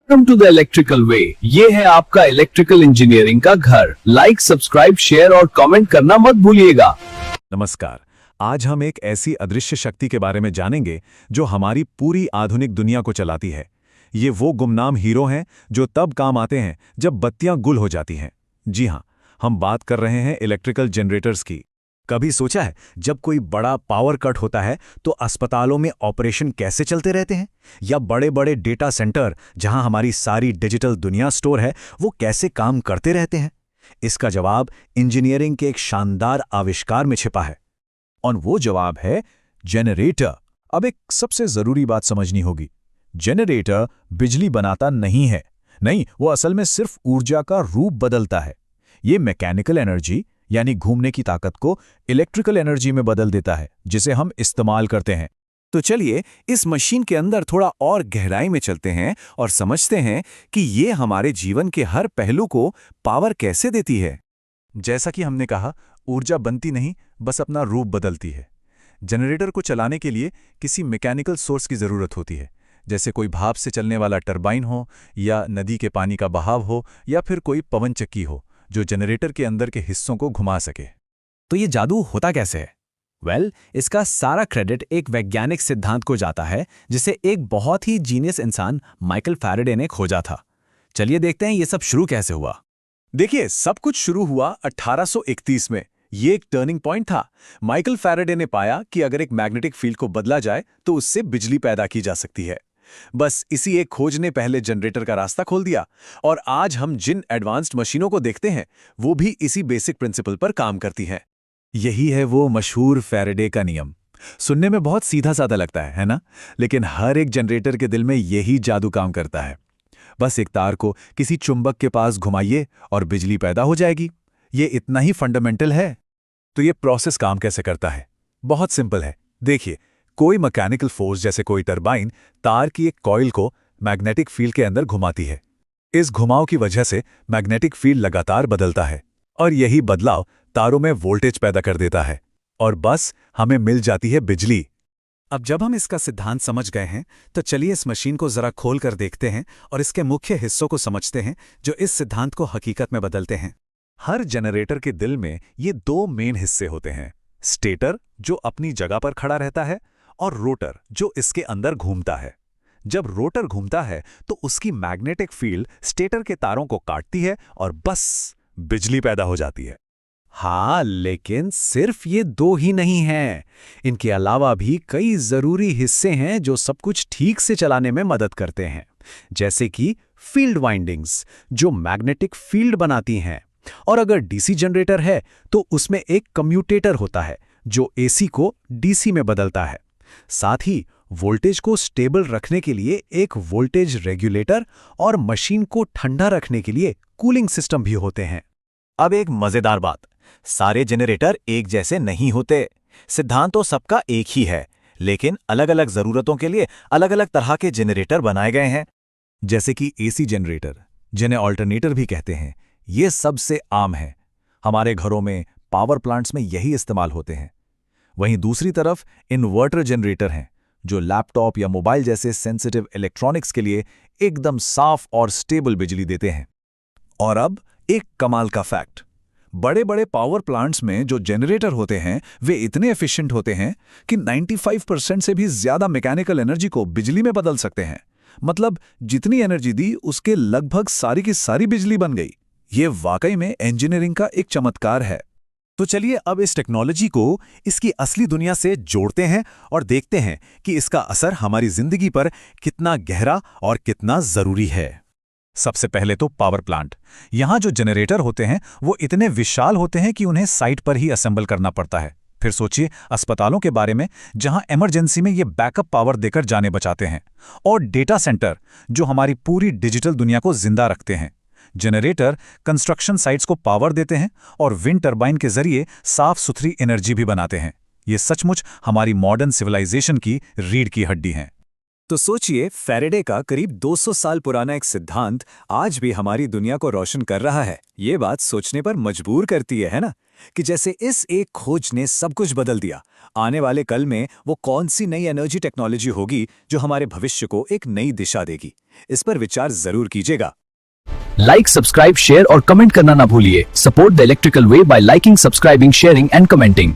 Welcome to the electrical वे। ये है आपका इलेक्ट्रिकल इंजीनियरिंग का घर। लाइक, सब्सक्राइब, शेयर और कमेंट करना मत भूलिएगा। नमस्कार। आज हम एक ऐसी अदृश्य शक्ति के बारे में जानेंगे जो हमारी पूरी आधुनिक दुनिया को चलाती है। ये वो गुमनाम हीरो हैं जो तब काम आते हैं जब बत्तियां गुल हो जाती हैं। जी हां, हम बात कर रहे हैं इलेक्ट्रिकल जनरेटर्स की। कभी सोचा है जब कोई बड़ा पावर कट होता है तो अस्पतालों में ऑपरेशन कैसे चलते रहते हैं, या बड़े बड़े डेटा सेंटर जहां हमारी सारी डिजिटल दुनिया स्टोर है वो कैसे काम करते रहते हैं? इसका जवाब इंजीनियरिंग के एक शानदार आविष्कार में छिपा है, और वो जवाब है जनरेटर। अब एक सबसे जरूरी बात समझनी होगी। जनरेटर बिजली बनाता नहीं है। नहीं, वो असल में सिर्फ ऊर्जा का रूप बदलता है। ये मैकेनिकल एनर्जी यानी घूमने की ताकत को इलेक्ट्रिकल एनर्जी में बदल देता है, जिसे हम इस्तेमाल करते हैं। तो चलिए इस मशीन के अंदर थोड़ा और गहराई में चलते हैं और समझते हैं कि ये हमारे जीवन के हर पहलू को पावर कैसे देती है। जैसा कि हमने कहा, ऊर्जा बनती नहीं, बस अपना रूप बदलती है। जनरेटर को चलाने के लिए किसी मैकेनिकल सोर्स की ज़रूरत होती है, जैसे कोई भाप से चलने वाला टरबाइन हो, या नदी के पानी का बहाव हो, या फिर कोई पवन चक्की हो जो जनरेटर के अंदर के हिस्सों को घुमा सके। तो ये जादू होता कैसे है? इसका सारा क्रेडिट एक वैज्ञानिक सिद्धांत को जाता है जिसे एक बहुत ही जीनियस इंसान माइकल फैराडे ने खोजा था। चलिए देखते हैं ये सब शुरू कैसे हुआ। देखिए, सब कुछ शुरू हुआ 1831 में। ये एक टर्निंग पॉइंट था। माइकल फैराडे ने पाया कि अगर एक मैग्नेटिक फील्ड को बदला जाए तो उससे बिजली पैदा की जा सकती है। बस इसी एक खोज ने पहले जनरेटर का रास्ता खोल दिया, और आज हम जिन एडवांस्ड मशीनों को देखते हैं वो भी इसी बेसिक प्रिंसिपल पर काम करती हैं। यही है वो मशहूर फैराडे का नियम। सुनने में बहुत सीधा साधा लगता है ना? लेकिन हर एक जनरेटर के दिल में यही जादू काम करता है। बस एक तार को किसी चुंबक के पास घुमाइए और बिजली पैदा हो जाएगी। ये इतना ही फंडामेंटल है। तो ये प्रोसेस काम कैसे करता है? बहुत सिंपल है। देखिए, कोई मैकेनिकल फोर्स जैसे कोई टरबाइन तार की एक कॉइल को मैग्नेटिक फील्ड के अंदर घुमाती है। इस घुमाव की वजह से मैग्नेटिक फील्ड लगातार बदलता है, और यही बदलाव तारों में वोल्टेज पैदा कर देता है, और बस हमें मिल जाती है बिजली। अब जब हम इसका सिद्धांत समझ गए हैं तो चलिए इस मशीन को जरा खोल कर देखते हैं और इसके मुख्य हिस्सों को समझते हैं जो इस सिद्धांत को हकीकत में बदलते हैं। हर जनरेटर के दिल में ये दो मेन हिस्से होते हैं: स्टेटर जो अपनी जगह पर खड़ा रहता है, और रोटर जो इसके अंदर घूमता है। जब रोटर घूमता है तो उसकी मैग्नेटिक फील्ड स्टेटर के तारों को काटती है और बस बिजली पैदा हो जाती है। हाँ, लेकिन सिर्फ ये दो ही नहीं हैं। इनके अलावा भी कई जरूरी हिस्से हैं जो सब कुछ ठीक से चलाने में मदद करते हैं, जैसे कि फील्ड वाइंडिंग्स जो मैग्नेटिक फील्ड बनाती हैं, और अगर डीसी जनरेटर है तो उसमें एक कम्यूटेटर होता है जो एसी को डीसी में बदलता है। साथ ही वोल्टेज को स्टेबल रखने के लिए एक वोल्टेज रेगुलेटर और मशीन को ठंडा रखने के लिए कूलिंग सिस्टम भी होते हैं। अब एक मजेदार बात, सारे जनरेटर एक जैसे नहीं होते। सिद्धांत तो सबका एक ही है, लेकिन अलग अलग जरूरतों के लिए अलग अलग तरह के जनरेटर बनाए गए हैं। जैसे कि एसी जनरेटर, जिन्हें ऑल्टरनेटर भी कहते हैं, ये सबसे आम है। हमारे घरों में, पावर प्लांट्स में यही इस्तेमाल होते हैं। वहीं दूसरी तरफ इन्वर्टर जनरेटर हैं जो लैपटॉप या मोबाइल जैसे सेंसिटिव इलेक्ट्रॉनिक्स के लिए एकदम साफ और स्टेबल बिजली देते हैं। और अब एक कमाल का फैक्ट, बड़े बड़े पावर प्लांट्स में जो जनरेटर होते हैं वे इतने एफिशिएंट होते हैं कि 95% से भी ज्यादा मैकेनिकल एनर्जी को बिजली में बदल सकते हैं। मतलब जितनी एनर्जी दी उसके लगभग सारी की सारी बिजली बन गई। ये वाकई में इंजीनियरिंग का एक चमत्कार है। तो चलिए अब इस टेक्नोलॉजी को इसकी असली दुनिया से जोड़ते हैं और देखते हैं कि इसका असर हमारी जिंदगी पर कितना गहरा और कितना जरूरी है। सबसे पहले तो पावर प्लांट। यहां जो जनरेटर होते हैं वो इतने विशाल होते हैं कि उन्हें साइट पर ही असेंबल करना पड़ता है। फिर सोचिए अस्पतालों के बारे में, जहां इमरजेंसी में ये बैकअप पावर देकर जाने बचाते हैं। और डेटा सेंटर जो हमारी पूरी डिजिटल दुनिया को जिंदा रखते हैं। जनरेटर कंस्ट्रक्शन साइट्स को पावर देते हैं और विंड टरबाइन के जरिए साफ सुथरी एनर्जी भी बनाते हैं। ये सचमुच हमारी मॉडर्न सिविलाइजेशन की रीढ़ की हड्डी हैं। तो सोचिए, फैराडे का करीब 200 साल पुराना एक सिद्धांत आज भी हमारी दुनिया को रोशन कर रहा है। ये बात सोचने पर मजबूर करती है ना? कि जैसे इस एक खोज ने सब कुछ बदल दिया। आने वाले कल में वो कौन सी नई एनर्जी टेक्नोलॉजी होगी जो हमारे भविष्य को एक नई दिशा देगी। इस पर विचार जरूर कीजिएगा। लाइक, सब्सक्राइब, शेयर और कमेंट करना ना भूलिए। Support the electrical way by liking, subscribing, sharing and commenting.